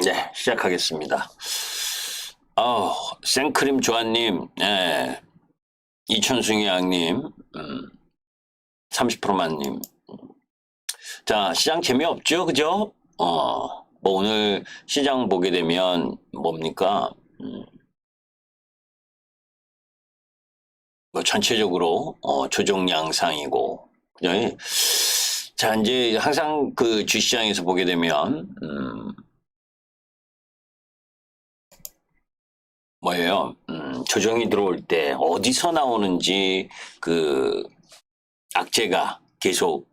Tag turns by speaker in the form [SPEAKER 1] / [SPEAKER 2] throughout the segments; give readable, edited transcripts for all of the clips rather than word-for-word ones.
[SPEAKER 1] 네, 시작하겠습니다. 아우, 생크림 조아님, 네, 이천승이 양님, 30%만님. 자, 시장 재미없죠? 그죠? 뭐 오늘 시장 보게 되면 뭡니까? 뭐 전체적으로 조정 양상이고, 그죠? 자, 이제 항상 그 주시장에서 보게 되면, 뭐예요? 조정이 들어올 때 어디서 나오는지 그 악재가 계속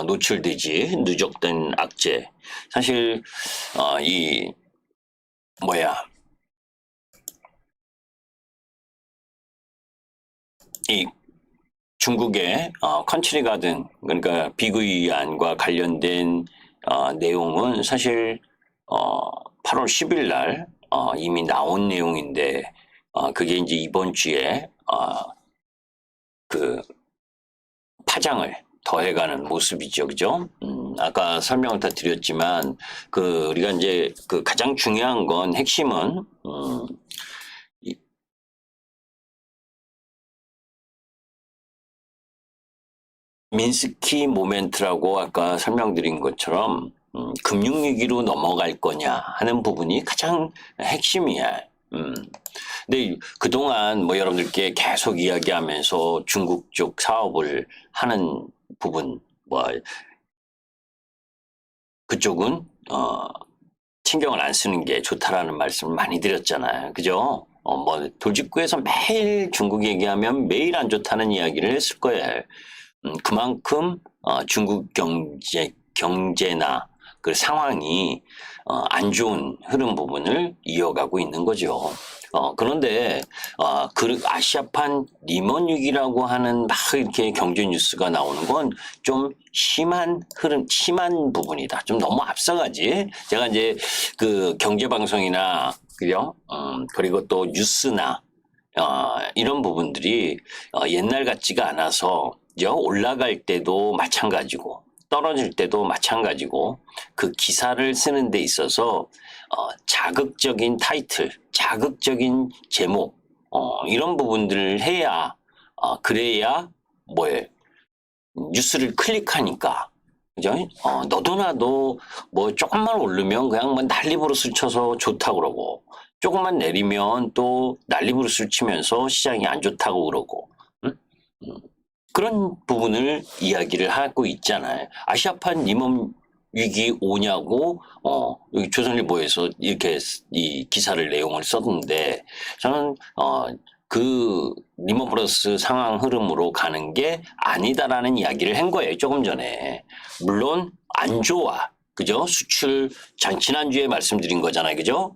[SPEAKER 1] 노출되지. 누적된 악재. 사실 이 뭐야 이 중국의 컨트리 가든, 그러니까 비구이안과 관련된 내용은 사실 8월 10일 날 이미 나온 내용인데, 그게 이제 이번 주에 그 파장을 더해가는 모습이죠, 그죠? 아까 설명을 다 드렸지만, 우리가 이제 가장 중요한 건 핵심은, 이 민스키 모멘트라고 아까 설명드린 것처럼, 금융위기로 넘어갈 거냐 하는 부분이 가장 핵심이야. 근데 그동안 뭐 여러분들께 계속 이야기하면서 중국 쪽 사업을 하는 부분, 뭐 그쪽은 신경을 안 쓰는 게 좋다라는 말씀을 많이 드렸잖아요. 그죠? 뭐 돌직구에서 매일 중국 얘기하면 매일 안 좋다는 이야기를 했을 거예요. 그만큼 중국 경제나 그 상황이 안 좋은 흐름 부분을 이어가고 있는 거죠. 그런데 그 아시아판 리먼 위기라고 하는 막 이렇게 경제 뉴스가 나오는 건 좀 심한 흐름, 심한 부분이다. 좀 너무 앞서가지. 제가 이제 그 경제 방송이나 그죠? 그리고 또 뉴스나 이런 부분들이 옛날 같지가 않아서 올라갈 때도 마찬가지고 떨어질 때도 마찬가지고, 그 기사를 쓰는 데 있어서 자극적인 타이틀, 자극적인 제목, 이런 부분들을 해야, 그래야 뭐에 뉴스를 클릭하니까. 그죠? 너도 나도 뭐 조금만 오르면 그냥 뭐 난리부르스 쳐서 좋다고 그러고, 조금만 내리면 또 난리부르스 치면서 시장이 안 좋다고 그러고, 응? 그런 부분을 이야기를 하고 있잖아요. 아시아판 리먼 위기 오냐고 여기 조선일보에서 이렇게 이 기사를 내용을 썼는데, 저는 그 리먼 브러스 상황 흐름으로 가는 게 아니다라는 이야기를 한 거예요, 조금 전에. 물론 안 좋아. 그죠? 수출 지난주에 말씀드린 거잖아요. 그죠?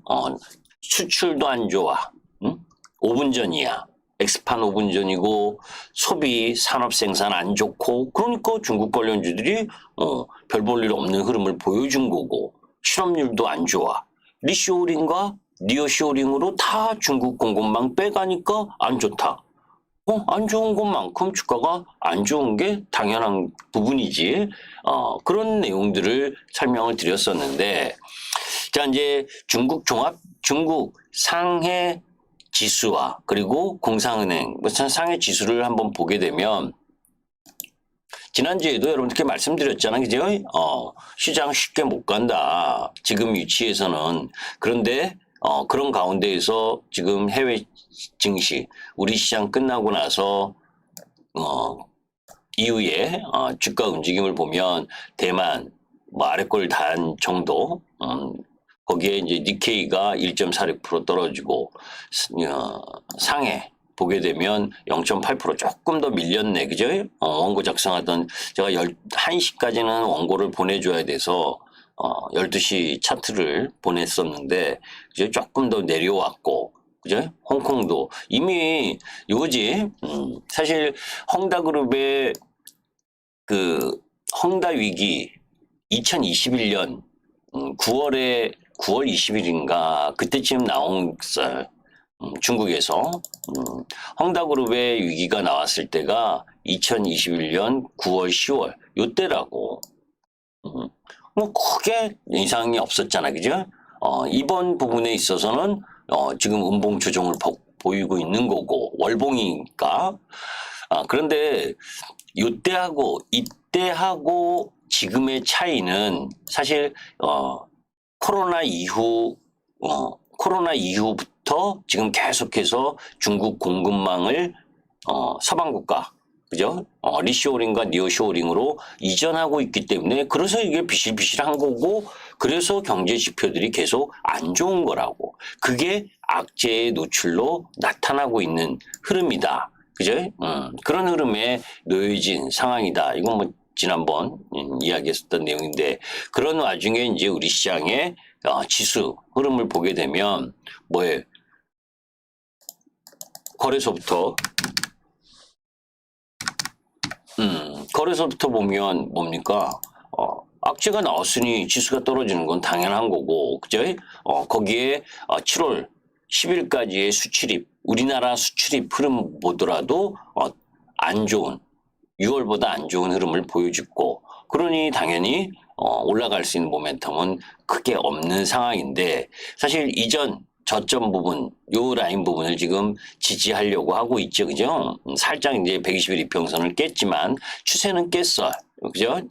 [SPEAKER 1] 수출도 안 좋아. 응? 5분 전이야. 엑스판 5분 전이고, 소비 산업 생산 안 좋고, 그러니까 중국 관련주들이 별 볼 일 없는 흐름을 보여준 거고, 실업률도 안 좋아. 리쇼링과 니어쇼링으로 다 중국 공급망 빼가니까 안 좋다. 안 좋은 것만큼 주가가 안 좋은 게 당연한 부분이지. 그런 내용들을 설명을 드렸었는데, 자, 이제 중국 상해 지수와 그리고 공상은행, 상해 지수를 한번 보게 되면, 지난주에도 여러분들께 말씀드렸잖아요. 그죠? 시장 쉽게 못 간다. 지금 위치에서는. 그런데, 그런 가운데에서 지금 해외 증시, 우리 시장 끝나고 나서, 이후에, 주가 움직임을 보면 대만, 뭐 아래꼴 단 정도, 거기에 이제 니케이가 1.46% 떨어지고, 상해 보게 되면 0.8% 조금 더 밀렸네. 그죠? 원고 작성하던, 제가 1시까지는 원고를 보내줘야 돼서 12시 차트를 보냈었는데, 이제 조금 더 내려왔고, 그죠? 홍콩도 이미 이거지. 사실 헝다그룹의 그 헝다 위기 2021년 9월 20일인가 그때쯤 나왔어요. 중국에서. 헝다그룹의 위기가 나왔을 때가 2021년 9월 10월 요때라고. 뭐 크게 이상이 없었잖아, 그죠? 이번 부분에 있어서는 지금 음봉 조정을 보이고 있는 거고 월봉이니까. 그런데 이때하고 지금의 차이는 사실 코로나 이후부터 지금 계속해서 중국 공급망을 서방 국가, 그죠? 리쇼어링과 니어쇼어링으로 이전하고 있기 때문에 그래서 이게 비실비실한 거고, 그래서 경제 지표들이 계속 안 좋은 거라고. 그게 악재의 노출로 나타나고 있는 흐름이다. 그죠? 그런 흐름에 놓여진 상황이다. 이건 뭐 지난번 이야기했었던 내용인데, 그런 와중에 이제 우리 시장의 지수 흐름을 보게 되면 뭐예요? 거래소부터 보면 뭡니까? 악재가 나왔으니 지수가 떨어지는 건 당연한 거고, 그죠? 거기에 7월 10일까지의 수출입, 우리나라 수출입 흐름 보더라도 안 좋은, 6월보다 안 좋은 흐름을 보여주고, 그러니 당연히 올라갈 수 있는 모멘텀은 크게 없는 상황인데, 사실 이전 저점 부분, 요 라인 부분을 지금 지지하려고 하고 있죠. 그죠? 살짝 이제 120일 이평선을 깼지만 추세는 깼어요. 그죠?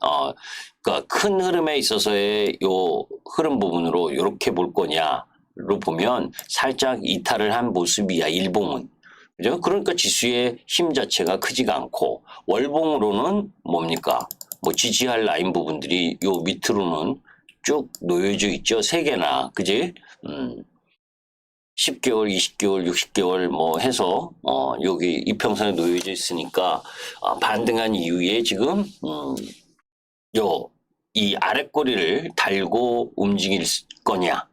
[SPEAKER 1] 그러니까 큰 흐름에 있어서의 요 흐름 부분으로 이렇게 볼 거냐로 보면 살짝 이탈을 한 모습이야, 일봉은. 그죠? 그러니까 지수의 힘 자체가 크지가 않고, 월봉으로는 뭡니까? 뭐 지지할 라인 부분들이 요 밑으로는 쭉 놓여져 있죠. 세 개나. 그지? 10개월, 20개월, 60개월 뭐 해서 여기 이평선에 놓여져 있으니까 반등한 이후에 지금 이 아랫꼬리를 달고 움직일 거냐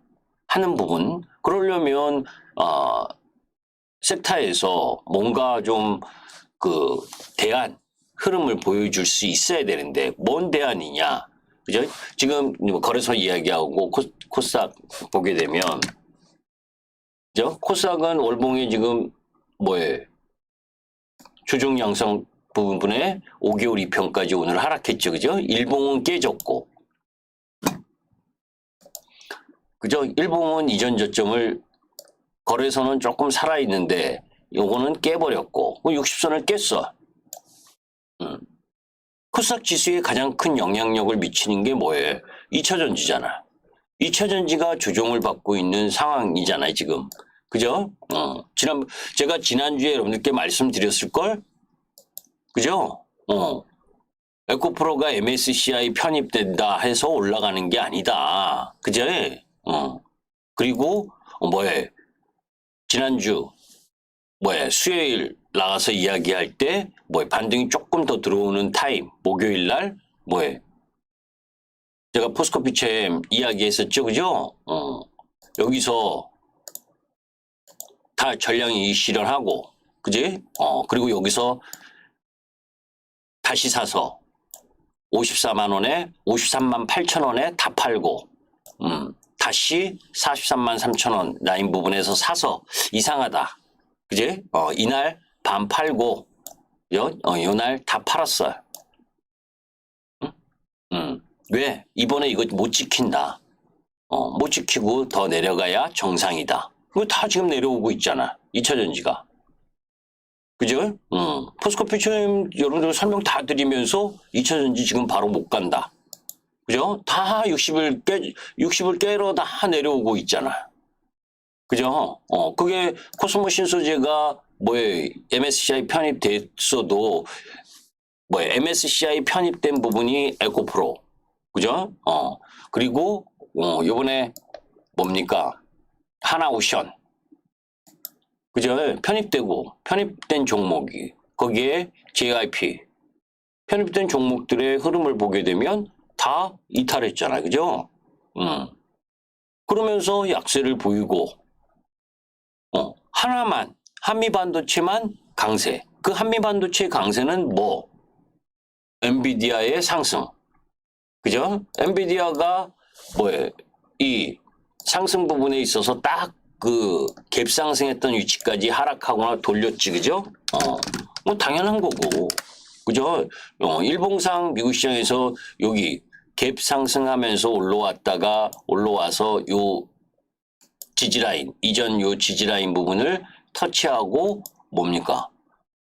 [SPEAKER 1] 하는 부분. 그러려면 섹터에서 뭔가 좀 그 대안 흐름을 보여줄 수 있어야 되는데, 뭔 대안이냐. 그죠? 지금 거래소 이야기하고 코스닥 보게 되면, 그죠? 코스닥은 월봉이 지금 뭐예요? 조정 양상 부분에 5개월 이평까지 오늘 하락했죠. 그죠? 일봉은 깨졌고. 그죠? 일봉은 이전 저점을, 거래소는 조금 살아있는데 요거는 깨버렸고, 60선을 깼어. 코스닥 지수에 가장 큰 영향력을 미치는 게 뭐예요? 2차전지잖아. 2차전지가 조정을 받고 있는 상황이잖아요, 지금. 그죠? 제가 지난주에 여러분들께 말씀드렸을걸? 그죠? 에코프로가 MSCI 편입된다 해서 올라가는 게 아니다. 그죠? 그리고, 지난주, 수요일 나가서 이야기할 때, 반등이 조금 더 들어오는 타임, 목요일 날, 제가 포스코피챔 이야기했었죠, 그죠? 여기서 다 전량이 실현하고, 그지? 그리고 여기서 다시 사서 54만 원에, 53만 8천 원에 다 팔고, 다시 43만 3천 원 라인 부분에서 사서 이상하다. 그지? 이날 반 팔고, 요날 다 팔았어요. 왜? 이번에 이거 못 지킨다. 못 지키고 더 내려가야 정상이다. 그거 다 지금 내려오고 있잖아. 2차전지가. 그죠? 포스코피처럼 여러분들 설명 다 드리면서 2차전지 지금 바로 못 간다. 그죠? 다 60을 깨러 다 내려오고 있잖아. 그죠? 그게 코스모 신소재가 MSCI 편입됐어도 MSCI 편입된 부분이 에코프로. 그죠? 그리고 요번에 뭡니까? 하나오션. 그죠? 편입된 종목이, 거기에 JYP. 편입된 종목들의 흐름을 보게 되면 다 이탈했잖아요. 그죠? 그러면서 약세를 보이고, 하나만, 한미반도체만 강세. 그 한미반도체 강세는 엔비디아의 상승. 그죠? 엔비디아가 이 상승 부분에 있어서 딱 그 갭상승했던 위치까지 하락하거나 돌렸지, 그죠? 당연한 거고. 그죠? 일봉상 미국 시장에서 여기 갭 상승하면서 올라와서 요 지지라인, 이전 요 지지라인 부분을 터치하고 뭡니까?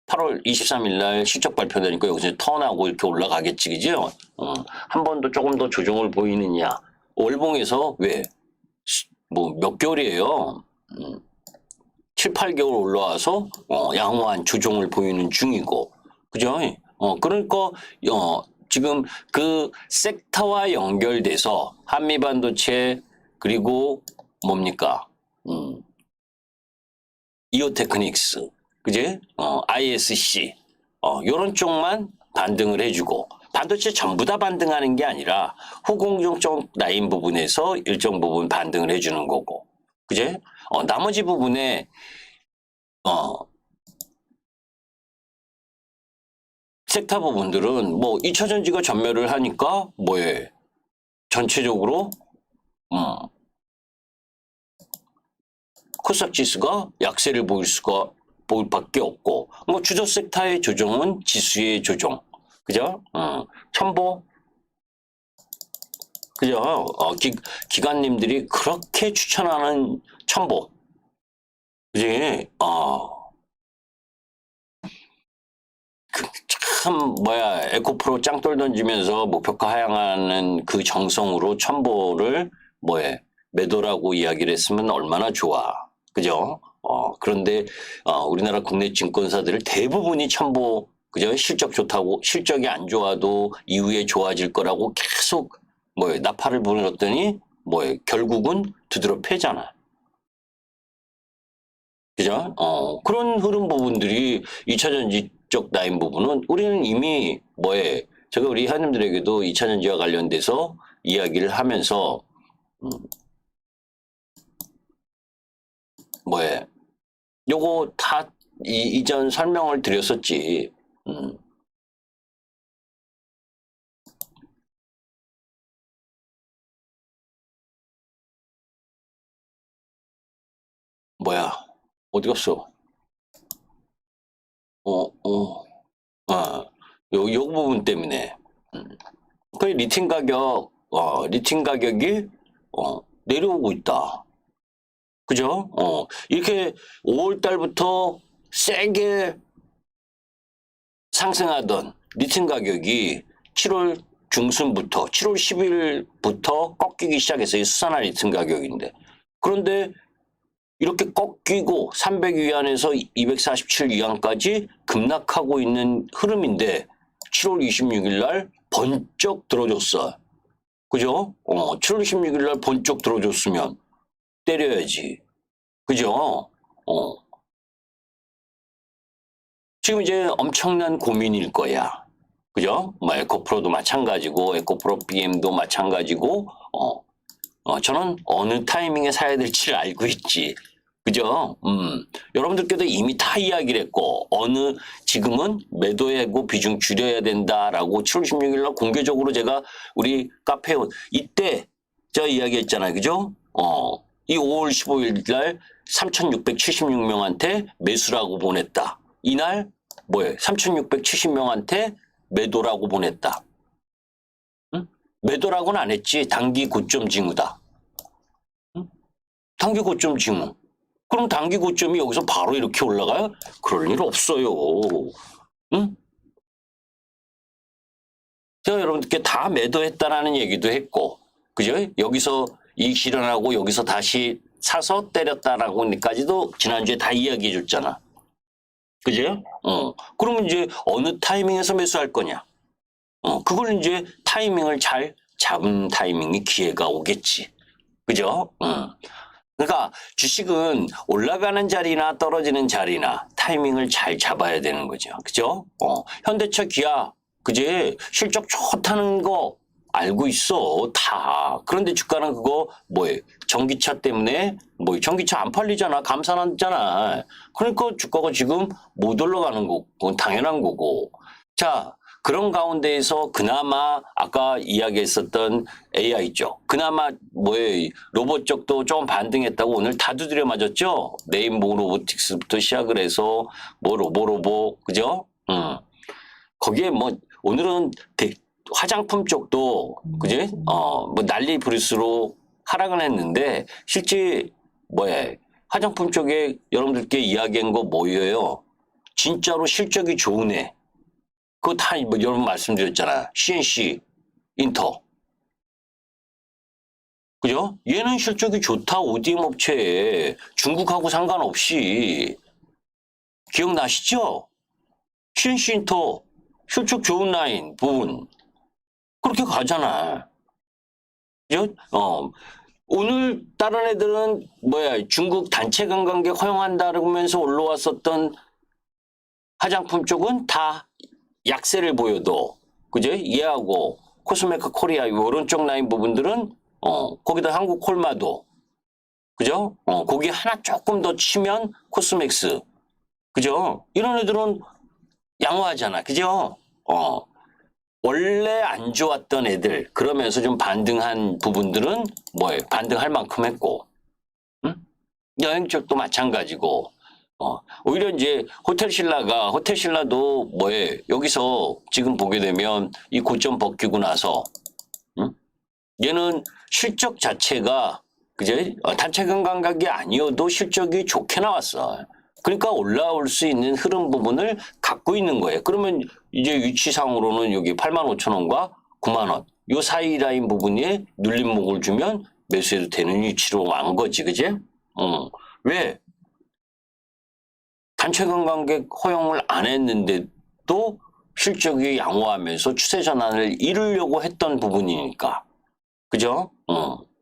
[SPEAKER 1] 8월 23일 날 실적 발표되니까 여기서 턴하고 이렇게 올라가겠지, 그죠? 한 번 더 조금 더 조정을 보이느냐. 월봉에서 왜? 뭐 몇 개월이에요? 7, 8개월 올라와서 양호한 조정을 보이는 중이고, 그죠? 그러니까 지금 그 섹터와 연결돼서 한미반도체 그리고 뭡니까? 이오테크닉스, 그지? ISC, 요런 쪽만 반등을 해주고, 반도체 전부 다 반등하는 게 아니라 후공정 라인 부분에서 일정 부분 반등을 해주는 거고, 그지? 나머지 부분에, 섹터 부분들은 뭐 2차전지가 전멸을 하니까 뭐에 전체적으로, 코스닥 지수가 약세를 보일 밖에 없고, 뭐 주저 섹터의 조정은 지수의 조정, 그죠? 첨보, 그죠? 기관님들이 그렇게 추천하는 첨보, 그지? 참 에코프로 짱돌 던지면서 목표가 하향하는 그 정성으로 첨보를 매도라고 이야기를 했으면 얼마나 좋아, 그죠? 그런데 우리나라 국내 증권사들 대부분이 첨보, 그죠? 실적 좋다고, 실적이 안 좋아도 이후에 좋아질 거라고 계속 나팔을 불었더니 결국은 두드러 패잖아, 그죠? 그런 흐름 부분들이 2차전지 쪽 라인 부분은 우리는 이미 제가 우리 회원님들에게도 2차전지와 관련돼서 이야기를 하면서 요거 다 이전 설명을 드렸었지. 어디 갔어? 요 부분 때문에. 그 리튬 가격이 내려오고 있다. 그죠? 이렇게 5월 달부터 세게 상승하던 리튬 가격이 7월 중순부터, 7월 10일부터 꺾이기 시작했어요. 수산화 리튬 가격인데. 그런데 이렇게 꺾이고 300위안에서 247위안까지 급락하고 있는 흐름인데 7월 26일 날 번쩍 들어줬어. 그죠? 7월 26일 날 번쩍 들어줬으면 때려야지. 그죠? 지금 이제 엄청난 고민일 거야. 그죠? 에코프로도 마찬가지고, 에코프로 BM도 마찬가지고, 저는 어느 타이밍에 사야 될지를 알고 있지. 그죠? 여러분들께도 이미 다 이야기를 했고, 지금은 매도하고 비중 줄여야 된다라고 7월 16일 날 공개적으로 제가 우리 카페에 이때 저 이야기했잖아요. 그죠? 이 5월 15일 날 3,676명한테 매수라고 보냈다. 이날 3,670명한테 매도라고 보냈다. 응? 매도라고는 안 했지. 단기 고점 징후다. 응? 단기 고점 징후. 그럼 단기 고점이 여기서 바로 이렇게 올라가요? 그럴 일 없어요. 응? 제가 여러분들께 다 매도했다라는 얘기도 했고, 그죠? 여기서 이익 실현하고 여기서 다시 사서 때렸다라고까지도 지난주에 다 이야기해 줬잖아. 그죠? 그러면 이제 어느 타이밍에서 매수할 거냐? 그걸 이제 타이밍을 잘 잡은 타이밍이 기회가 오겠지. 그죠? 그러니까 주식은 올라가는 자리나 떨어지는 자리나 타이밍을 잘 잡아야 되는 거죠. 그죠? 현대차, 기아, 그제 실적 좋다는 거 알고 있어. 다. 그런데 주가는 그거 전기차 때문에 전기차 안 팔리잖아. 감산하잖아. 그러니까 주가가 지금 못 올라가는 거고, 그건 당연한 거고. 자, 그런 가운데에서 그나마 아까 이야기했었던 AI 쪽, 그나마 로봇 쪽도 좀 반등했다고 오늘 다 두드려 맞았죠? 네임보 로보틱스부터 시작을 해서 로보, 그죠? 거기에 오늘은 화장품 쪽도, 그지? 난리 부르스로 하락을 했는데, 실제 뭐야, 화장품 쪽에 여러분들께 이야기한 거 뭐예요? 진짜로 실적이 좋은 애. 그거 다 뭐 여러분 말씀드렸잖아. CNC, 인터. 그죠? 얘는 실적이 좋다. ODM 업체에 중국하고 상관없이. 기억나시죠? CNC 인터 실적 좋은 라인 부분. 그렇게 가잖아. 그죠? 오늘 다른 애들은 뭐야 중국 단체 관광객 허용한다 그러면서 올라왔었던 화장품 쪽은 다 약세를 보여도 그죠? 얘하고 코스메카 코리아 오른쪽 라인 부분들은 거기다 한국 콜마도 그죠? 거기 하나 조금 더 치면 코스맥스 그죠? 이런 애들은 양호하잖아 그죠? 원래 안 좋았던 애들 그러면서 좀 반등한 부분들은 뭐예요? 반등할 만큼 했고 응? 여행 쪽도 마찬가지고 오히려 이제 호텔신라도 뭐예요? 여기서 지금 보게 되면 이 고점 벗기고 나서 응? 얘는 실적 자체가 그제 단체 관광객이 아니어도 실적이 좋게 나왔어. 그러니까 올라올 수 있는 흐름 부분을 갖고 있는 거예요. 그러면 이제 위치상으로는 여기 85,000원과 9만 원. 요 사이 라인 부분에 눌림목을 주면 매수해도 되는 위치로 온 거지. 그제? 왜? 단체 관광객 허용을 안 했는데도 실적이 양호하면서 추세 전환을 이루려고 했던 부분이니까. 그죠?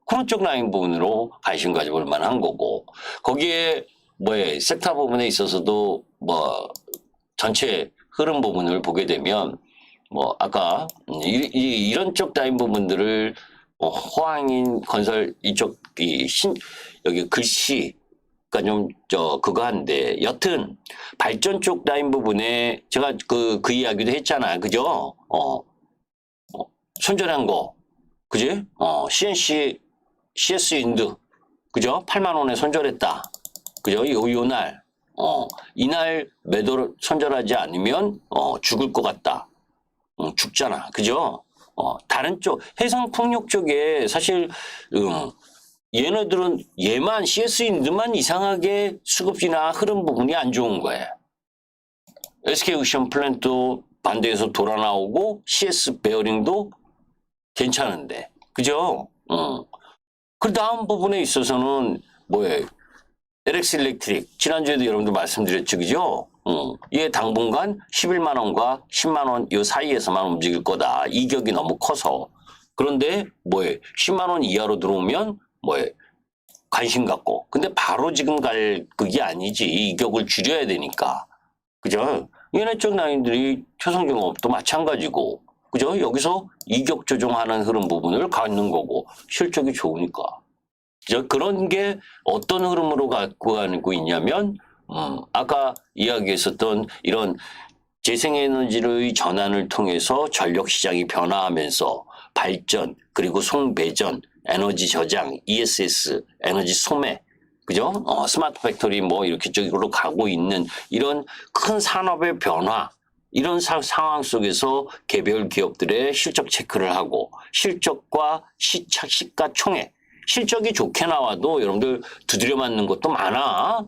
[SPEAKER 1] 그런 쪽 라인 부분으로 관심 가져볼 만한 거고. 거기에 뭐에 섹터 부분에 있어서도 뭐 전체 흐름 부분을 보게 되면 뭐 아까 이런 쪽 라인 부분들을 호황인 건설 이쪽 여기 글씨 그러니까 좀 그거 한데 여튼 발전 쪽 라인 부분에 제가 그 이야기도 했잖아요. 그죠? 손절한 거. 그지? CNC, CS 인드. 그죠? 8만 원에 손절했다. 그죠? 요 날. 이날 매도를 손절하지 않으면, 죽을 것 같다. 죽잖아. 그죠? 다른 쪽, 해상풍력 쪽에 사실, 얘네들은 얘만 CS 인드만 이상하게 수급이나 흐름 부분이 안 좋은 거예요. SK오션 플랜도 반대에서 돌아 나오고 CS 베어링도 괜찮은데. 그죠? 그 다음 부분에 있어서는 뭐예요? LX 일렉트릭. 지난주에도 여러분들 말씀드렸죠. 그죠? 얘 당분간 11만 원과 10만 원 이 사이에서만 움직일 거다. 이격이 너무 커서. 그런데 뭐예요? 10만 원 이하로 들어오면 뭐예요? 관심 갖고. 근데 바로 지금 갈 그게 아니지. 이격을 줄여야 되니까. 그죠? 얘네 쪽 라인들이 초성중업도 마찬가지고. 그죠? 여기서 이격 조정하는 흐름 부분을 갖는 거고 실적이 좋으니까. 그런 게 어떤 흐름으로 갖고 가고 있냐면 아까 이야기했었던 이런 재생에너지의 전환을 통해서 전력 시장이 변화하면서 발전 그리고 송배전, 에너지 저장, ESS, 에너지 소매 그죠? 스마트 팩토리 뭐 이렇게 쪽으로 가고 있는 이런 큰 산업의 변화 이런 상황 속에서 개별 기업들의 실적 체크를 하고 실적과 시가총액 실적이 좋게 나와도 여러분들 두드려 맞는 것도 많아.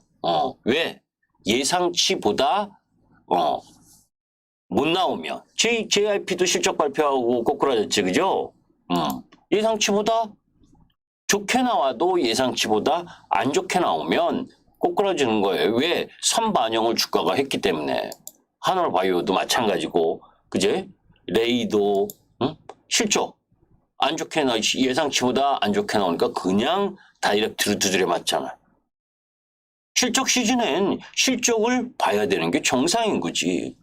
[SPEAKER 1] 왜? 예상치보다 못 나오면 JYP도 실적 발표하고 꼬꾸라졌지 그죠? 예상치보다 좋게 나와도 예상치보다 안 좋게 나오면 꼬꾸라지는 거예요. 왜? 선반영을 주가가 했기 때문에. 하늘바이오도 마찬가지고, 그제? 레이도, 실적. 안 좋게 나, 예상치보다 안 좋게 나오니까 그냥 다이렉트로 두드려 맞잖아. 실적 시즌엔 실적을 봐야 되는 게 정상인 거지.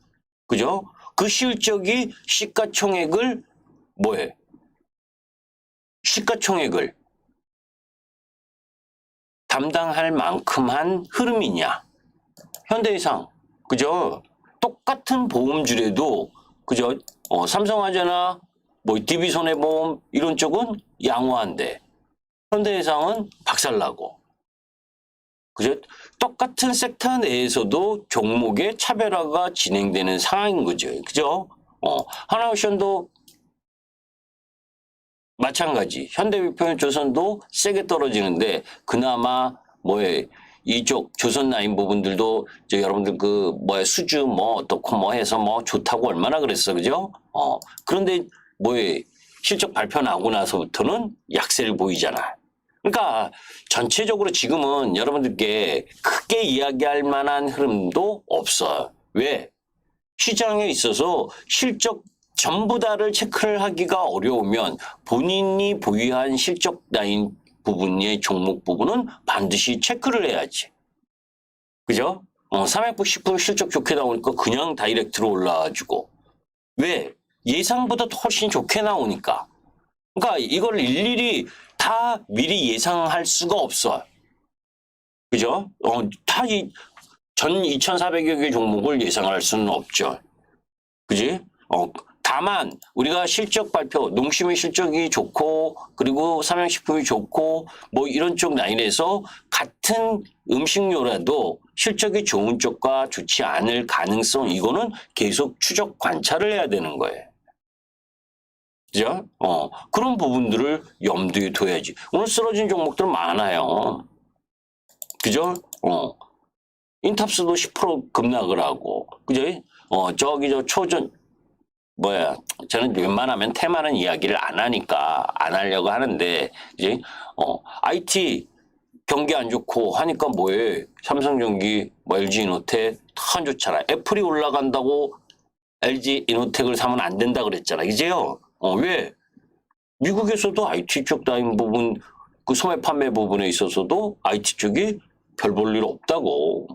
[SPEAKER 1] 그죠? 그 실적이 시가총액을 뭐해? 시가총액을 담당할 만큼 한 흐름이냐? 현대해상, 그죠? 똑같은 보험주래도, 그죠? 삼성화재나 뭐 DB손해보험 이런 쪽은 양호한데, 현대해상은 박살나고, 그죠? 똑같은 섹터 내에서도 종목의 차별화가 진행되는 상황인 거죠. 그죠? 하나오션도 마찬가지. 현대위평조선도 세게 떨어지는데 그나마 뭐에 이쪽 조선 라인 부분들도 저 여러분들 그 뭐에 수주 뭐 어떻고 뭐 해서 뭐 좋다고 얼마나 그랬어, 그죠? 그런데 뭐에 실적 발표 나오고 나서부터는 약세를 보이잖아. 그러니까 전체적으로 지금은 여러분들께 크게 이야기할 만한 흐름도 없어. 왜? 시장에 있어서 실적 전부 다를 체크를 하기가 어려우면 본인이 보유한 실적 라인 부분의 종목 부분은 반드시 체크를 해야지. 그죠? 300분, 10분 실적 좋게 나오니까 그냥 다이렉트로 올라와가지고. 왜? 예상보다 훨씬 좋게 나오니까. 그러니까 이걸 일일이 다 미리 예상할 수가 없어. 그죠? 전 2,400여 개 종목을 예상할 수는 없죠. 그지? 다만 우리가 실적 발표, 농심의 실적이 좋고 그리고 삼양식품이 좋고 뭐 이런 쪽 라인에서 같은 음식료라도 실적이 좋은 쪽과 좋지 않을 가능성 이거는 계속 추적 관찰을 해야 되는 거예요. 그죠? 그런 부분들을 염두에 둬야지. 오늘 쓰러진 종목들 많아요. 그죠? 인탑스도 10% 급락을 하고, 그죠? 저기 저 초전 저는 웬만하면 테마는 이야기를 안 하니까 안 하려고 하는데 이제 IT 경기 안 좋고 하니까 뭐해? 삼성전기, 뭐 LG이노텍 다 안 좋잖아. 애플이 올라간다고 LG이노텍을 사면 안 된다 그랬잖아. 이제요. 왜? 미국에서도 IT 쪽 라인 부분 그 소매 판매 부분에 있어서도 IT 쪽이 별 볼 일 없다고.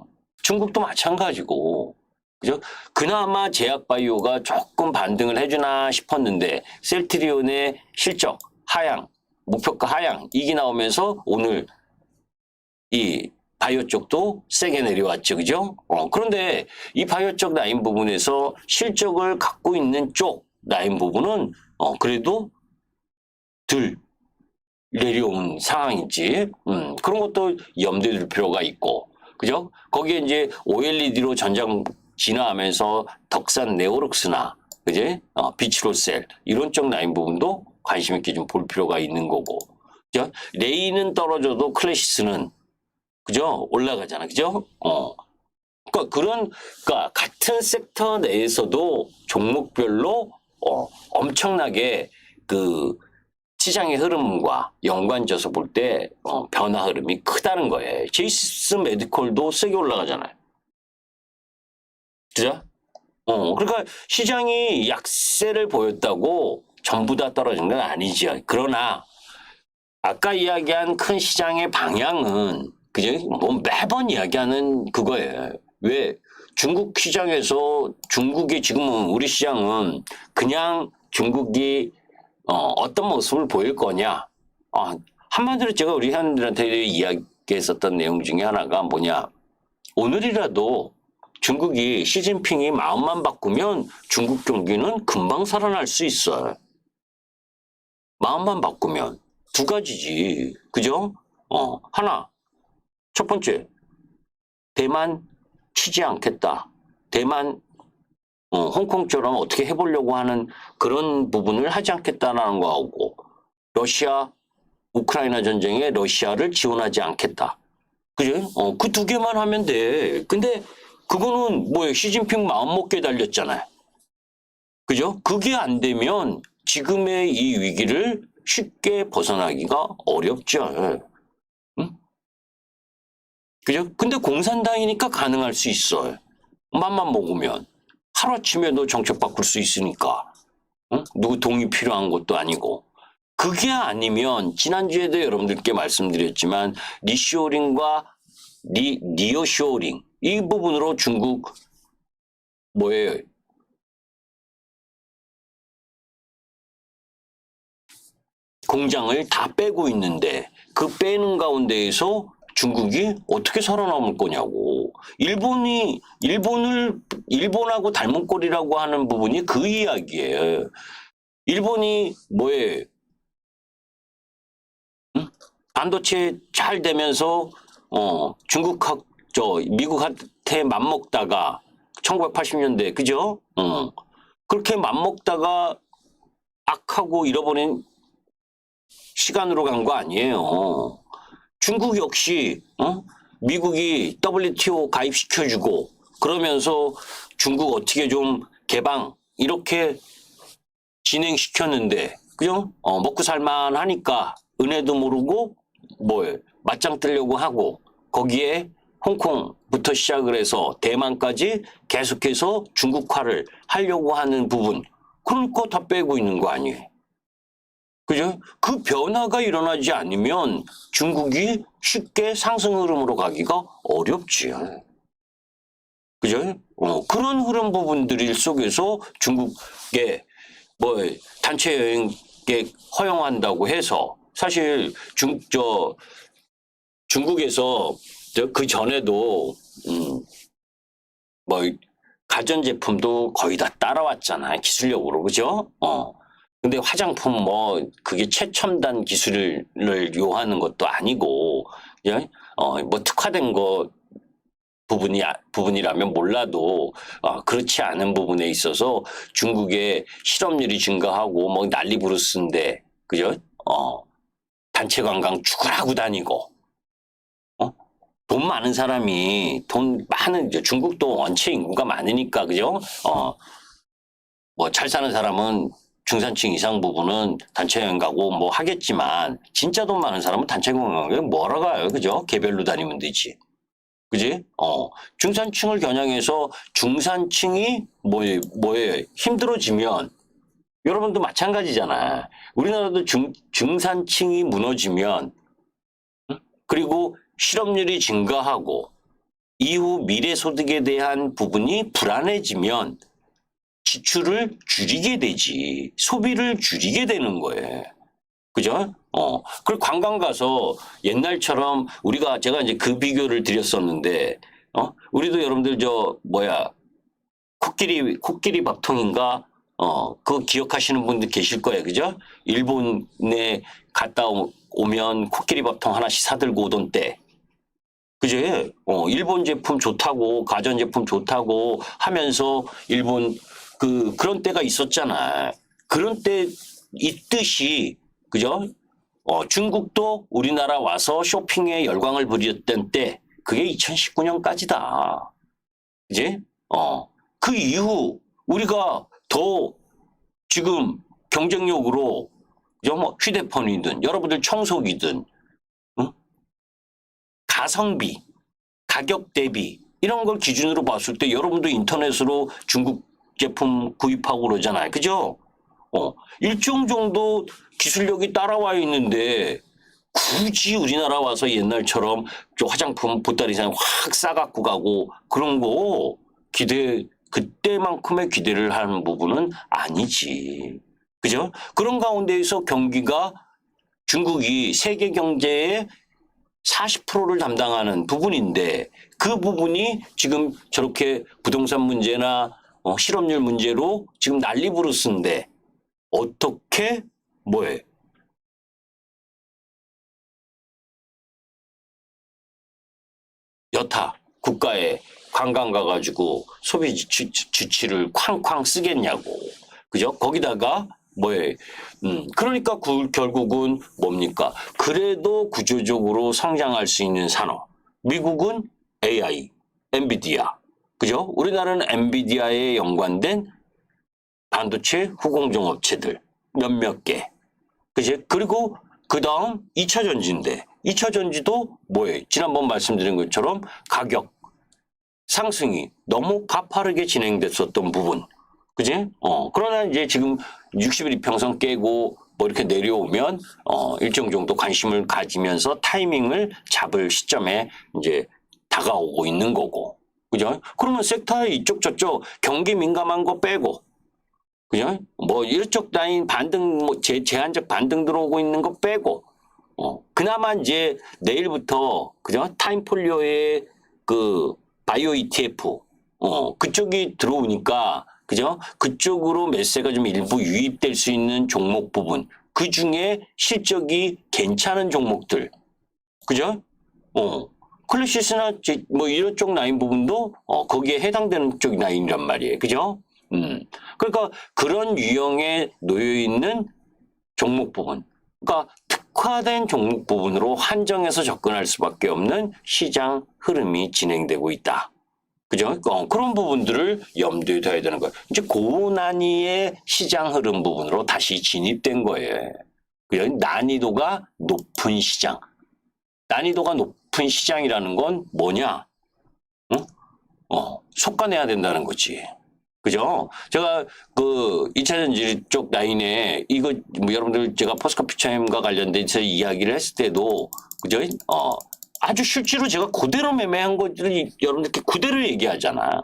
[SPEAKER 1] 중국도 마찬가지고. 그죠? 그나마 제약바이오가 조금 반등을 해주나 싶었는데 셀트리온의 실적 하향, 목표가 하향 이게 나오면서 오늘 이 바이오 쪽도 세게 내려왔죠. 그죠? 그런데 이 바이오 쪽 라인 부분에서 실적을 갖고 있는 쪽 라인 부분은 그래도 덜 내려온 상황이지. 그런 것도 염두에 둘 필요가 있고. 그죠? 거기에 이제 OLED로 전장 진화하면서 덕산 네오룩스나, 그지? 비치로셀, 이런 쪽 라인 부분도 관심 있게 좀 볼 필요가 있는 거고. 그죠? 레이는 떨어져도 클래시스는, 그죠? 올라가잖아. 그죠? 그러니까 같은 섹터 내에서도 종목별로, 엄청나게 그 시장의 흐름과 연관져서 볼 때 변화 흐름이 크다는 거예요. 제이스 메디컬도 세게 올라가잖아요. 그죠? 그러니까 시장이 약세를 보였다고 전부 다 떨어진 건 아니죠. 그러나 아까 이야기한 큰 시장의 방향은 그죠? 뭐 매번 이야기하는 그거예요. 왜? 중국 시장에서 중국이 지금은 우리 시장은 그냥 중국이 어떤 모습을 보일 거냐. 한마디로 제가 우리 회원들한테 이야기했었던 내용 중에 하나가 뭐냐. 오늘이라도 중국이 시진핑이 마음만 바꾸면 중국 경기는 금방 살아날 수 있어요. 마음만 바꾸면. 두 가지지. 그죠? 하나. 첫 번째. 대만 치지 않겠다. 대만 홍콩처럼 어떻게 해보려고 하는 그런 부분을 하지 않겠다라는 거하고 러시아 우크라이나 전쟁에 러시아를 지원하지 않겠다. 그죠? 그 두 개만 하면 돼. 근데 그거는 뭐예요? 시진핑 마음 먹게 달렸잖아요. 그죠? 그게 안 되면 지금의 이 위기를 쉽게 벗어나기가 어렵죠. 응? 그죠? 근데 공산당이니까 가능할 수 있어요. 맘만 먹으면. 하루아침에 너 정책 바꿀 수 있으니까. 응? 누구 동의 필요한 것도 아니고. 그게 아니면 지난주에도 여러분들께 말씀드렸지만 리쇼링과 니어쇼링 이 부분으로 중국 뭐예요? 공장을 다 빼고 있는데 그 빼는 가운데에서 중국이 어떻게 살아남을 거냐고. 일본하고 닮은 꼴이라고 하는 부분이 그 이야기예요. 일본이 뭐예요? 응? 반도체 잘 되면서 미국한테 맘먹다가 1980년대 그죠? 그렇게 맘먹다가 악하고 잃어버린 시간으로 간 거 아니에요. 중국 역시 미국이 WTO 가입시켜주고 그러면서 중국 어떻게 좀 개방 이렇게 진행시켰는데 그죠? 먹고 살만하니까 은혜도 모르고 맞짱 뜨려고 하고 거기에 홍콩부터 시작을 해서 대만까지 계속해서 중국화를 하려고 하는 부분 그런 거 다 빼고 있는 거 아니에요. 그죠? 그 변화가 일어나지 않으면 중국이 쉽게 상승 흐름으로 가기가 어렵지요. 그죠? 그런 흐름 부분들 속에서 중국의 단체 여행객 허용한다고 해서 사실 중국에서 그 전에도 가전제품도 거의 다 따라왔잖아요. 기술력으로. 그죠? 근데 화장품 그게 최첨단 기술을 요하는 것도 아니고, 예? 특화된 거 부분이라면 몰라도, 그렇지 않은 부분에 있어서 중국의 실업률이 증가하고 난리 부르스인데, 그죠? 단체 관광 죽으라고 다니고, 돈 많은 사람이 중국도 원체 인구가 많으니까, 그죠? 잘 사는 사람은 중산층 이상 부분은 단체 여행 가고 하겠지만 진짜 돈 많은 사람은 단체 여행 뭐하러 가요? 그죠? 개별로 다니면 되지. 그지? 중산층을 겨냥해서 중산층이 뭐에 힘들어지면 여러분도 마찬가지잖아. 우리나라도 중산층이 무너지면 그리고 실업률이 증가하고 이후 미래 소득에 대한 부분이 불안해지면 지출을 줄이게 되지, 소비를 줄이게 되는 거예요. 그죠? 그리고 관광 가서 옛날처럼 제가 이제 그 비교를 드렸었는데, 우리도 여러분들 코끼리 밥통인가? 그거 기억하시는 분들 계실 거예요. 그죠? 일본에 갔다 오면 코끼리 밥통 하나씩 사들고 오던 때. 그죠? 일본 제품 좋다고, 가전제품 좋다고 하면서 일본 그런 때가 있었잖아. 그런 때 있듯이, 그죠? 중국도 우리나라 와서 쇼핑에 열광을 부렸던 때, 그게 2019년까지다. 이제, 그 이후 우리가 더 지금 경쟁력으로, 휴대폰이든, 여러분들 청소기든, 가성비, 가격 대비, 이런 걸 기준으로 봤을 때 여러분도 인터넷으로 중국 제품 구입하고 그러잖아요. 그죠? 일정 정도 기술력이 따라와 있는데 굳이 우리나라 와서 옛날처럼 화장품 보따리상 확 싸갖고 가고 그런 거 그때만큼의 기대를 하는 부분은 아니지. 그죠? 그런 가운데에서 중국이 세계 경제의 40%를 담당하는 부분인데 그 부분이 지금 저렇게 부동산 문제나 실업률 문제로 지금 난리 부르스인데 어떻게 여타 국가에 관광 가가지고 소비 주치를 쾅쾅 쓰겠냐고. 그죠? 거기다가 그러니까 결국은 뭡니까? 그래도 구조적으로 성장할 수 있는 산업. 미국은 AI, 엔비디아. 그죠? 우리나라는 엔비디아에 연관된 반도체 후공정 업체들 몇몇 개. 그죠? 그리고 그 다음 2차 전지인데 2차 전지도 지난번 말씀드린 것처럼 가격 상승이 너무 가파르게 진행됐었던 부분. 그지? 그러나 이제 지금 60일 이평선 깨고 이렇게 내려오면 일정 정도 관심을 가지면서 타이밍을 잡을 시점에 이제 다가오고 있는 거고. 그죠? 그러면 섹터의 이쪽 저쪽 경기 민감한 거 빼고 그죠? 이쪽 라인 반등 제한적 반등 들어오고 있는 거 빼고 그나마 이제 내일부터 그죠? 타임폴리오의 그 바이오 ETF 그쪽이 들어오니까 그죠? 그쪽으로 매세가 좀 일부 유입될 수 있는 종목 부분 그 중에 실적이 괜찮은 종목들 그죠? 클래시스나 이런 쪽 라인 부분도 거기에 해당되는 쪽 라인이란 말이에요. 그죠? 그러니까 그런 유형에 놓여 있는 종목 부분. 그러니까 특화된 종목 부분으로 한정해서 접근할 수밖에 없는 시장 흐름이 진행되고 있다. 그죠? 그런 부분들을 염두에 둬야 되는 거예요. 이제 고난이의 시장 흐름 부분으로 다시 진입된 거예요. 그죠? 난이도가 높은 시장. 난이도가 높은 시장이라는 건 뭐냐? 속아내야 된다는 거지. 그죠? 제가 그 2차전지 쪽 라인에 이거 뭐 여러분들 제가 포스코 퓨처엠과 관련돼서 이야기를 했을 때도 그죠? 아주 실제로 제가 그대로 매매한 것들을 여러분들께 그대로 얘기하잖아.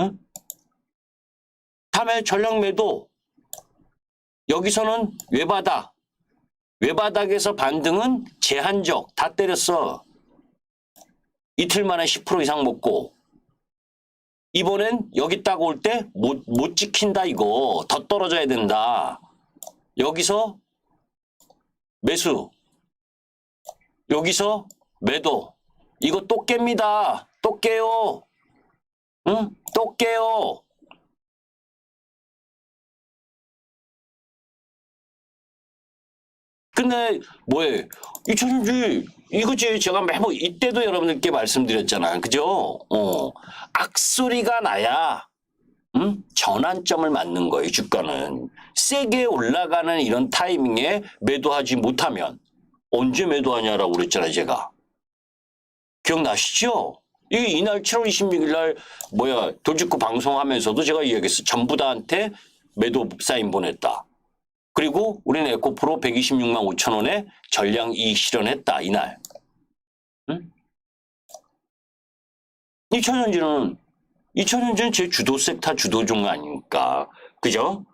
[SPEAKER 1] 응? 다음에 전량 매도 여기서는 외바닥. 외바닥에서 반등은 제한적 다 때렸어. 이틀 만에 10% 이상 먹고 이번엔 여기 딱 올 때 못 지킨다 이거. 더 떨어져야 된다. 여기서 매수. 여기서 매도. 이거 또 깹니다. 또 깨요. 응? 또 깨요. 근데 뭐예요? 2000주 이거지 제가 매번 이때도 여러분들께 말씀드렸잖아. 그죠? 악소리가 나야 전환점을 맞는 거예요. 주가는. 세게 올라가는 이런 타이밍에 매도하지 못하면 언제 매도하냐라고 그랬잖아요. 제가. 기억나시죠? 이날 7월 26일 날 돌직구 방송하면서도 제가 이야기했어. 전부 다한테 매도 사인 보냈다. 그리고 우리는 에코프로 126만 5천 원에 전량 이익 실현했다. 이날. 응? 2000년지는 제 주도 섹터 주도 종목 아닙니까? 그죠?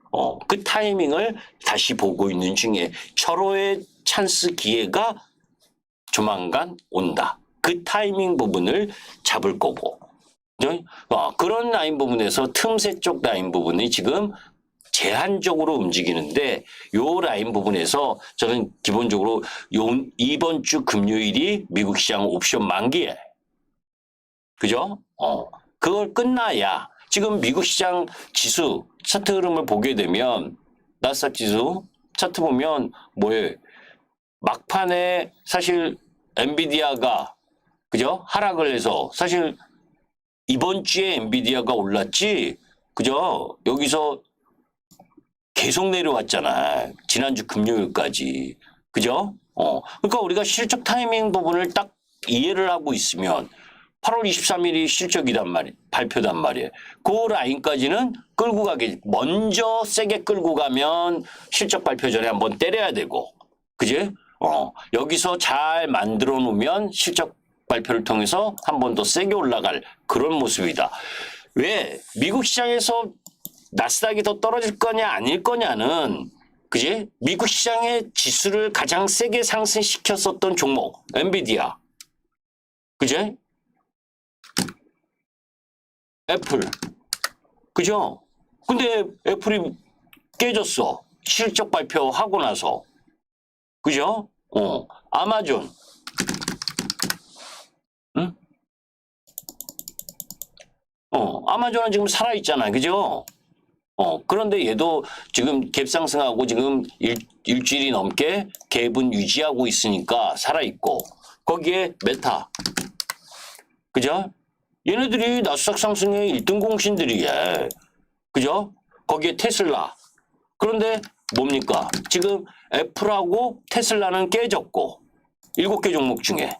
[SPEAKER 1] 그 타이밍을 다시 보고 있는 중에 철호의 찬스 기회가 조만간 온다. 그 타이밍 부분을 잡을 거고. 그죠? 그런 라인 부분에서 틈새 쪽 라인 부분이 지금 제한적으로 움직이는데 요 라인 부분에서 저는 기본적으로 이번 주 금요일이 미국 시장 옵션 만기에 그죠? 그걸 끝나야 지금 미국 시장 지수 차트 흐름을 보게 되면 나스닥 지수 차트 보면 뭐예요? 막판에 사실 엔비디아가 그죠? 하락을 해서 사실 이번 주에 엔비디아가 올랐지 그죠? 여기서 계속 내려왔잖아. 지난주 금요일까지. 그죠? 그러니까 우리가 실적 타이밍 부분을 딱 이해를 하고 있으면 8월 23일이 실적이단 말이에요. 발표단 말이에요. 그 라인까지는 끌고 가게. 먼저 세게 끌고 가면 실적 발표 전에 한번 때려야 되고. 그지? 여기서 잘 만들어 놓으면 실적 발표를 통해서 한 번 더 세게 올라갈 그런 모습이다. 왜? 미국 시장에서 나스닥이 더 떨어질 거냐 아닐 거냐는 그지? 미국 시장의 지수를 가장 세게 상승시켰었던 종목 엔비디아 그지? 애플 그죠? 근데 애플이 깨졌어. 실적 발표하고 나서 그죠? 아마존 응? 아마존은 지금 살아있잖아. 그죠? 그런데 얘도 지금 갭 상승하고 지금 일주일이 넘게 갭은 유지하고 있으니까 살아있고, 거기에 메타. 그죠? 얘네들이 나스닥 상승의 1등 공신들이에. 그죠? 거기에 테슬라. 그런데 뭡니까? 지금 애플하고 테슬라는 깨졌고, 7개 종목 중에.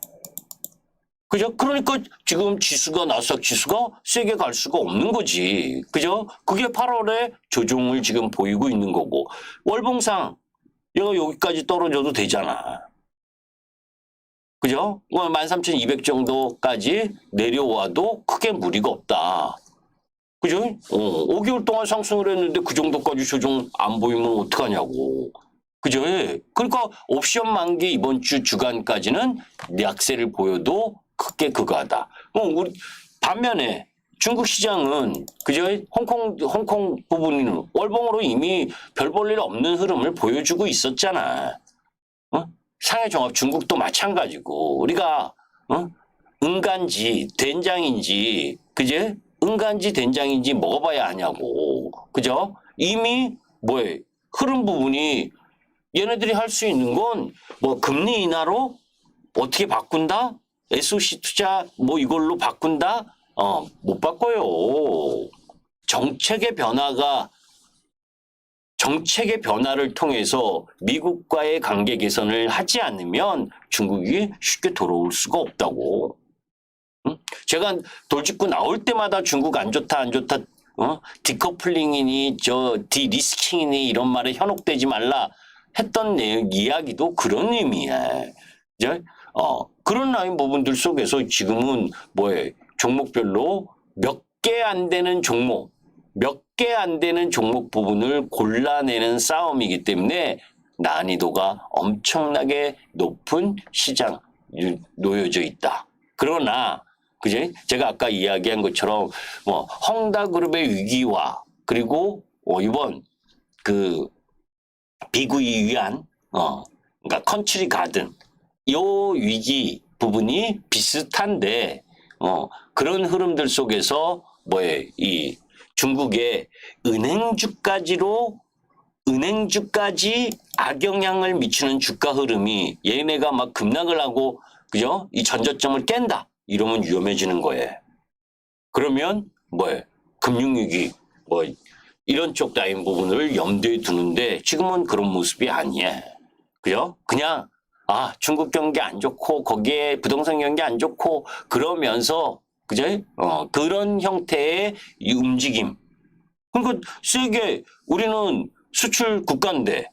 [SPEAKER 1] 그죠? 그러니까 지금 지수가, 나스닥 지수가 세게 갈 수가 없는 거지. 그죠? 그게 8월에 조정을 지금 보이고 있는 거고. 월봉상, 얘가 여기까지 떨어져도 되잖아. 그죠? 13,200 정도까지 내려와도 크게 무리가 없다. 그죠? 5개월 동안 상승을 했는데 그 정도까지 조정 안 보이면 어떡하냐고. 그죠? 그러니까 옵션 만기 이번 주 주간까지는 약세를 보여도 크게 그거하다. 우리 반면에 중국 시장은 그죠? 홍콩 부분은 월봉으로 이미 별 볼 일 없는 흐름을 보여주고 있었잖아. 상해 종합 중국도 마찬가지고 우리가 은간지 된장인지 그제 은간지 된장인지 먹어봐야 하냐고. 그죠? 이미 흐름 부분이 얘네들이 할 수 있는 건 뭐 금리 인하로 어떻게 바꾼다? SOC 투자 뭐 이걸로 바꾼다? 못 바꿔요. 정책의 변화를 통해서 미국과의 관계 개선을 하지 않으면 중국이 쉽게 돌아올 수가 없다고. 응? 제가 돌직구 나올 때마다 중국 안 좋다, 안 좋다, 디커플링이니, 디리스킹이니 이런 말에 현혹되지 말라 했던 이야기도 그런 의미야. 이제, 그런 라인 부분들 속에서 지금은 종목별로 몇 개 안 되는 종목, 몇 개 안 되는 종목 부분을 골라내는 싸움이기 때문에 난이도가 엄청나게 높은 시장 놓여져 있다. 그러나 그제 제가 아까 이야기한 것처럼 헝다그룹의 위기와 그리고 이번 그 비구이 위안 그러니까 컨트리 가든 요 위기 부분이 비슷한데 그런 흐름들 속에서 이 중국의 은행주까지 악영향을 미치는 주가 흐름이 얘네가 막 급락을 하고 그죠? 이 전저점을 깬다. 이러면 위험해지는 거예요. 그러면 금융위기 이런 쪽 라인 부분을 염두에 두는데 지금은 그런 모습이 아니에요. 그죠? 그냥 중국 경기 안 좋고 거기에 부동산 경기 안 좋고 그러면서 그죠? 그런 형태의 이 움직임. 그러니까 세계 우리는 수출 국가인데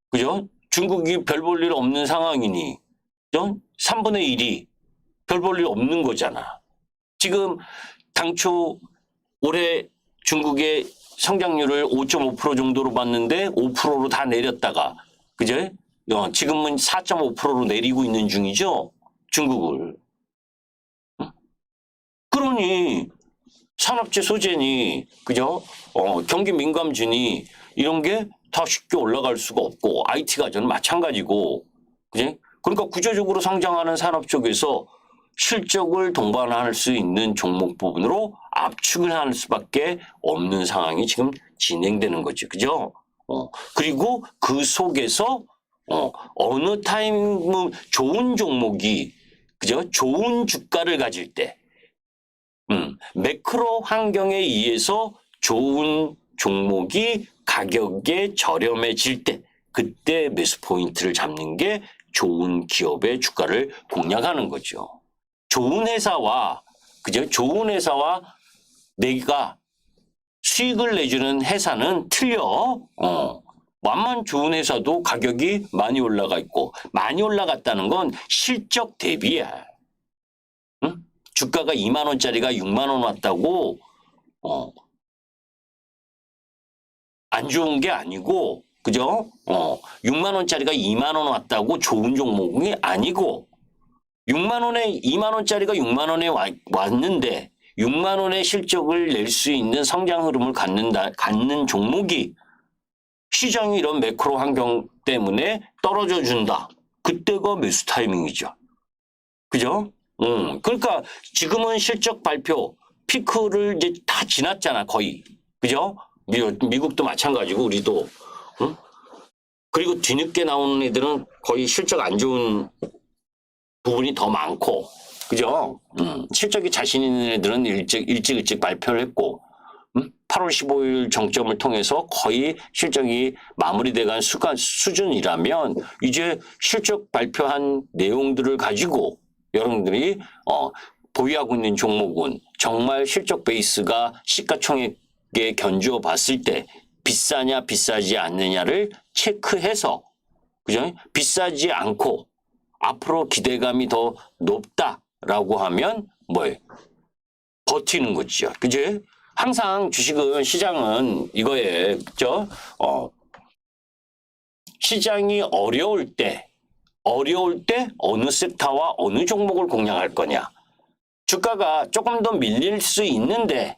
[SPEAKER 1] 그죠? 중국이 별 볼 일 없는 상황이니 그죠? 3분의 1이 별 볼 일 없는 거잖아. 지금 당초 올해 중국의 성장률을 5.5% 정도로 봤는데 5%로 다 내렸다가 그죠? 지금은 4.5%로 내리고 있는 중이죠. 중국을. 그러니 산업재 소재니 그죠? 경기 민감주니 이런 게 다 쉽게 올라갈 수가 없고 IT가 저는 마찬가지고 그지? 그러니까 구조적으로 성장하는 산업 쪽에서 실적을 동반할 수 있는 종목 부분으로 압축을 할 수밖에 없는 상황이 지금 진행되는 거죠. 그죠? 그리고 그 속에서 어느 타임은 좋은 종목이 그죠? 좋은 주가를 가질 때 매크로 환경에 의해서 좋은 종목이 가격에 저렴해질 때 그때 매수 포인트를 잡는 게 좋은 기업의 주가를 공략하는 거죠. 좋은 회사와 그죠? 좋은 회사와 내가 수익을 내주는 회사는 틀려. 만만 좋은 회사도 가격이 많이 올라가 있고 많이 올라갔다는 건 실적 대비야. 응? 주가가 2만 원짜리가 6만 원 왔다고 안 좋은 게 아니고 그죠? 6만 원짜리가 2만 원 왔다고 좋은 종목이 아니고 6만 원에 2만 원짜리가 6만 원에 왔는데 6만 원의 실적을 낼 수 있는 성장 흐름을 갖는 종목이 시장이 이런 매크로 환경 때문에 떨어져 준다. 그때가 매수 타이밍이죠. 그죠? 그러니까 지금은 실적 발표 피크를 이제 다 지났잖아, 거의. 그죠? 미국도 마찬가지고 우리도. 그리고 뒤늦게 나오는 애들은 거의 실적 안 좋은 부분이 더 많고. 그죠? 실적이 자신 있는 애들은 일찍 발표를 했고 8월 15일 정점을 통해서 거의 실적이 마무리돼간 수준이라면 이제 실적 발표한 내용들을 가지고 여러분들이 보유하고 있는 종목은 정말 실적 베이스가 시가총액에 견주어 봤을 때 비싸냐 비싸지 않느냐를 체크해서 그죠? 비싸지 않고 앞으로 기대감이 더 높다라고 하면 버티는 거죠. 그죠? 항상 주식은 시장은 이거에 그죠? 시장이 어려울 때 어느 섹터와 어느 종목을 공략할 거냐. 주가가 조금 더 밀릴 수 있는데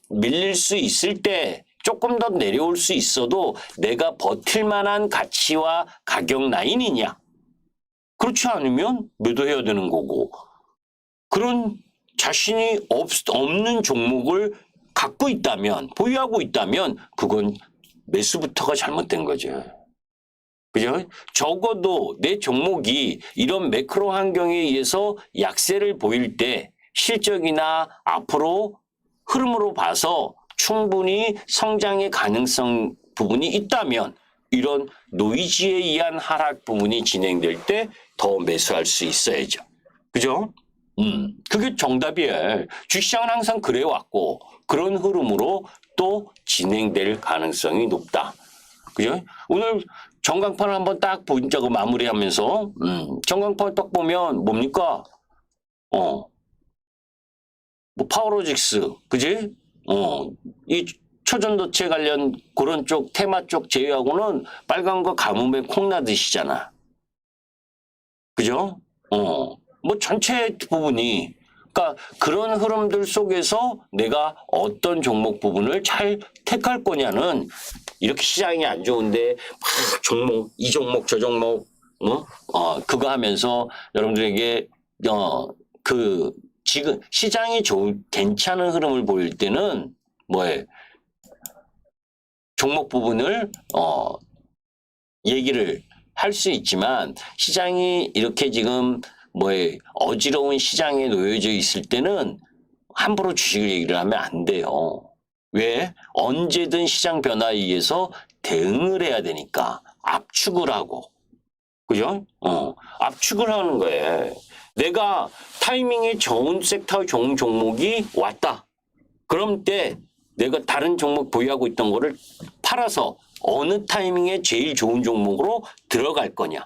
[SPEAKER 1] 밀릴 수 있을 때 조금 더 내려올 수 있어도 내가 버틸 만한 가치와 가격 라인이냐. 그렇지 않으면 매도해야 되는 거고 그런 자신이 없는 종목을 갖고 있다면 보유하고 있다면 그건 매수부터가 잘못된 거죠. 그죠? 적어도 내 종목이 이런 매크로 환경에 의해서 약세를 보일 때 실적이나 앞으로 흐름으로 봐서 충분히 성장의 가능성 부분이 있다면 이런 노이즈에 의한 하락 부분이 진행될 때 더 매수할 수 있어야죠. 그죠? 그게 정답이에요. 주식시장은 항상 그래 왔고 그런 흐름으로 또 진행될 가능성이 높다. 그죠? 오늘 전광판을 한번 딱 본적을 마무리하면서 전광판 딱 보면 뭡니까? 뭐 파워로직스, 그지? 이 초전도체 관련 그런 쪽 테마 쪽 제외하고는 빨간 거 가뭄에 콩나듯이잖아. 그죠? 뭐 전체 부분이 그러니까 그런 흐름들 속에서 내가 어떤 종목 부분을 잘 택할 거냐는 이렇게 시장이 안 좋은데 막 종목 이 종목 저 종목 그거 하면서 여러분들에게 그 지금 시장이 괜찮은 흐름을 보일 때는 뭐에 종목 부분을 얘기를 할 수 있지만 시장이 이렇게 지금 어지러운 시장에 놓여져 있을 때는 함부로 주식 얘기를 하면 안 돼요. 왜? 언제든 시장 변화에 의해서 대응을 해야 되니까 압축을 하고 그죠? 압축을 하는 거예요. 내가 타이밍에 좋은 섹터, 좋은 종목이 왔다. 그럼 때 내가 다른 종목 보유하고 있던 거를 팔아서 어느 타이밍에 제일 좋은 종목으로 들어갈 거냐.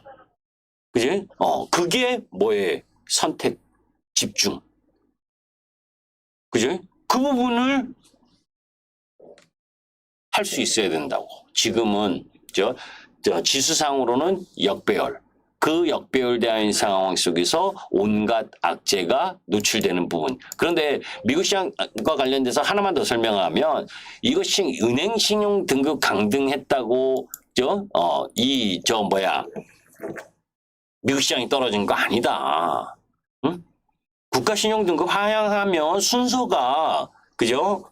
[SPEAKER 1] 그지? 그게 선택, 집중. 그지? 그 부분을 할 수 있어야 된다고. 지금은 지수상으로는 역배열. 그 역배열된 상황 속에서 온갖 악재가 노출되는 부분. 그런데 미국 시장과 관련돼서 하나만 더 설명하면 이것이 은행 신용 등급 강등했다고 미국 시장이 떨어진 거 아니다. 응? 국가 신용 등급 하향하면 순서가 그죠?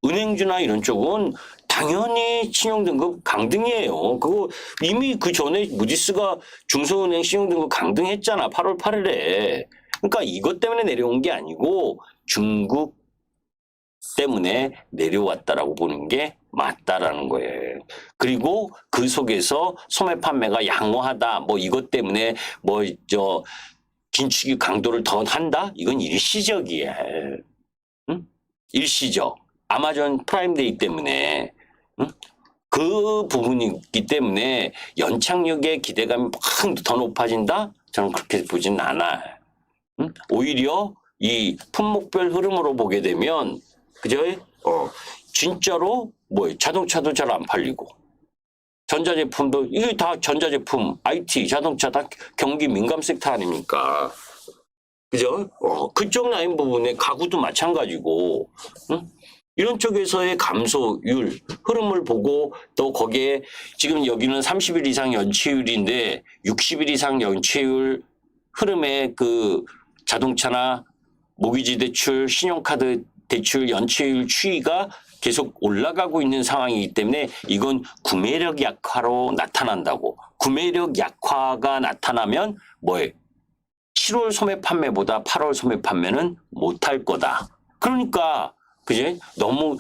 [SPEAKER 1] 은행주나 이런 쪽은 당연히 신용등급 강등이에요. 그거 이미 그 전에 무디스가 중소은행 신용등급 강등했잖아. 8월 8일에. 그러니까 이것 때문에 내려온 게 아니고 중국 때문에 내려왔다라고 보는 게 맞다라는 거예요. 그리고 그 속에서 소매 판매가 양호하다. 이것 때문에 긴축이 강도를 더 한다? 이건 일시적이에요. 응? 일시적. 아마존 프라임데이 때문에 그 부분이 있기 때문에 연착륙의 기대감이 확 더 높아진다? 저는 그렇게 보진 않아요. 오히려 이 품목별 흐름으로 보게 되면 그죠? 진짜로 자동차도 잘 안 팔리고 전자제품도 이게 다 전자제품, IT, 자동차 다 경기 민감 섹터 아닙니까? 그죠? 그쪽 라인 부분에 가구도 마찬가지고 이런 쪽에서의 감소율 흐름을 보고 또 거기에 지금 여기는 30일 이상 연체율인데 60일 이상 연체율 흐름의 그 자동차나 모기지 대출, 신용카드 대출 연체율 추이가 계속 올라가고 있는 상황이기 때문에 이건 구매력 약화로 나타난다고. 구매력 약화가 나타나면 7월 소매 판매보다 8월 소매 판매는 못할 거다. 그러니까 그지? 너무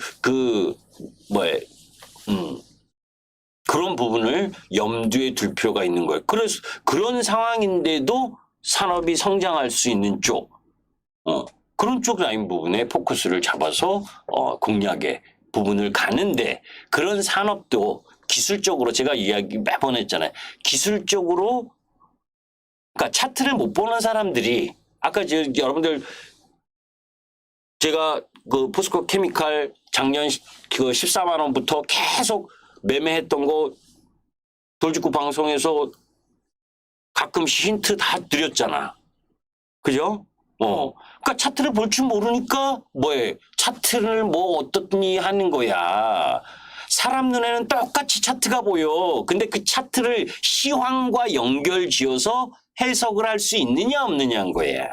[SPEAKER 1] 그런 부분을 염두에 둘 필요가 있는 거예요. 그래서 그런 상황인데도 산업이 성장할 수 있는 쪽, 그런 쪽 라인 부분에 포커스를 잡아서 공략의 부분을 가는데 그런 산업도 기술적으로 제가 이야기 매번 했잖아요. 기술적으로 그러니까 차트를 못 보는 사람들이 아까 여러분들 제가 그 포스코 케미칼 작년 그 14만 원부터 계속 매매했던 거 돌직구 방송에서 가끔씩 힌트 다 드렸잖아. 그죠? 그러니까 차트를 볼 줄 모르니까 차트를 어떻니 하는 거야. 사람 눈에는 똑같이 차트가 보여. 근데 그 차트를 시황과 연결 지어서 해석을 할 수 있느냐 없느냐인 거야.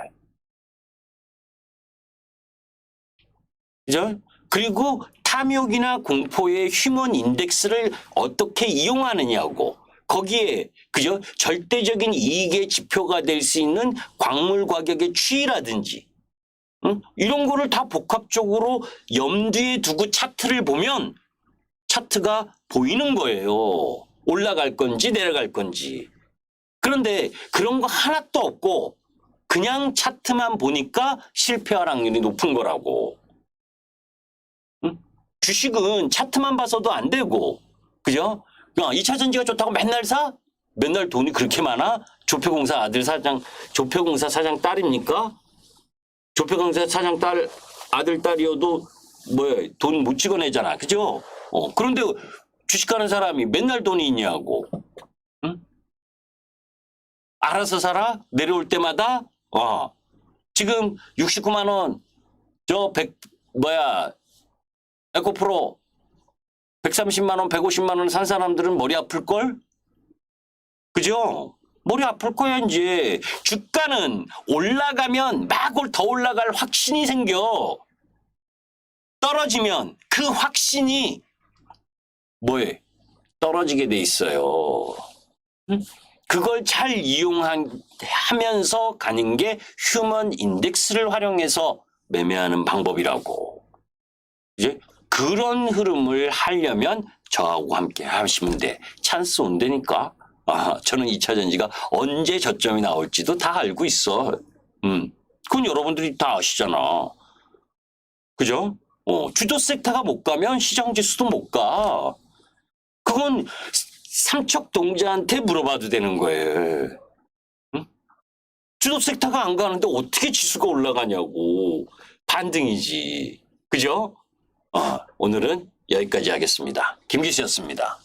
[SPEAKER 1] 그죠? 그리고 탐욕이나 공포의 휴먼 인덱스를 어떻게 이용하느냐고. 거기에 그죠? 절대적인 이익의 지표가 될 수 있는 광물 가격의 추이라든지 응? 이런 거를 다 복합적으로 염두에 두고 차트를 보면 차트가 보이는 거예요. 올라갈 건지 내려갈 건지. 그런데 그런 거 하나도 없고 그냥 차트만 보니까 실패할 확률이 높은 거라고. 응? 주식은 차트만 봐서도 안 되고, 그죠? 2차 전지가 좋다고 맨날 사? 맨날 돈이 그렇게 많아? 조폐공사 사장 딸입니까? 조폐공사 사장 딸, 아들, 딸이어도 돈 못 찍어내잖아. 그죠? 그런데 주식하는 사람이 맨날 돈이 있냐고. 응? 알아서 살아? 내려올 때마다? 지금 69만 원, 에코프로 130만 원, 150만 원 산 사람들은 머리 아플걸? 그죠? 머리 아플 거야, 이제. 주가는 올라가면 막 더 올라갈 확신이 생겨. 떨어지면 그 확신이 떨어지게 돼 있어요. 응? 그걸 잘 이용하면서 가는 게 휴먼 인덱스를 활용해서 매매하는 방법이라고. 이제 그런 흐름을 하려면 저하고 함께 하시면 돼. 찬스 온다니까. 저는 2차 전지가 언제 저점이 나올지도 다 알고 있어. 그건 여러분들이 다 아시잖아. 그죠? 주도 섹터가 못 가면 시장 지수도 못 가. 그건 삼척동자한테 물어봐도 되는 거예요. 응? 주도 섹터가 안 가는데 어떻게 지수가 올라가냐고. 반등이지. 그죠? 오늘은 여기까지 하겠습니다. 김기수였습니다.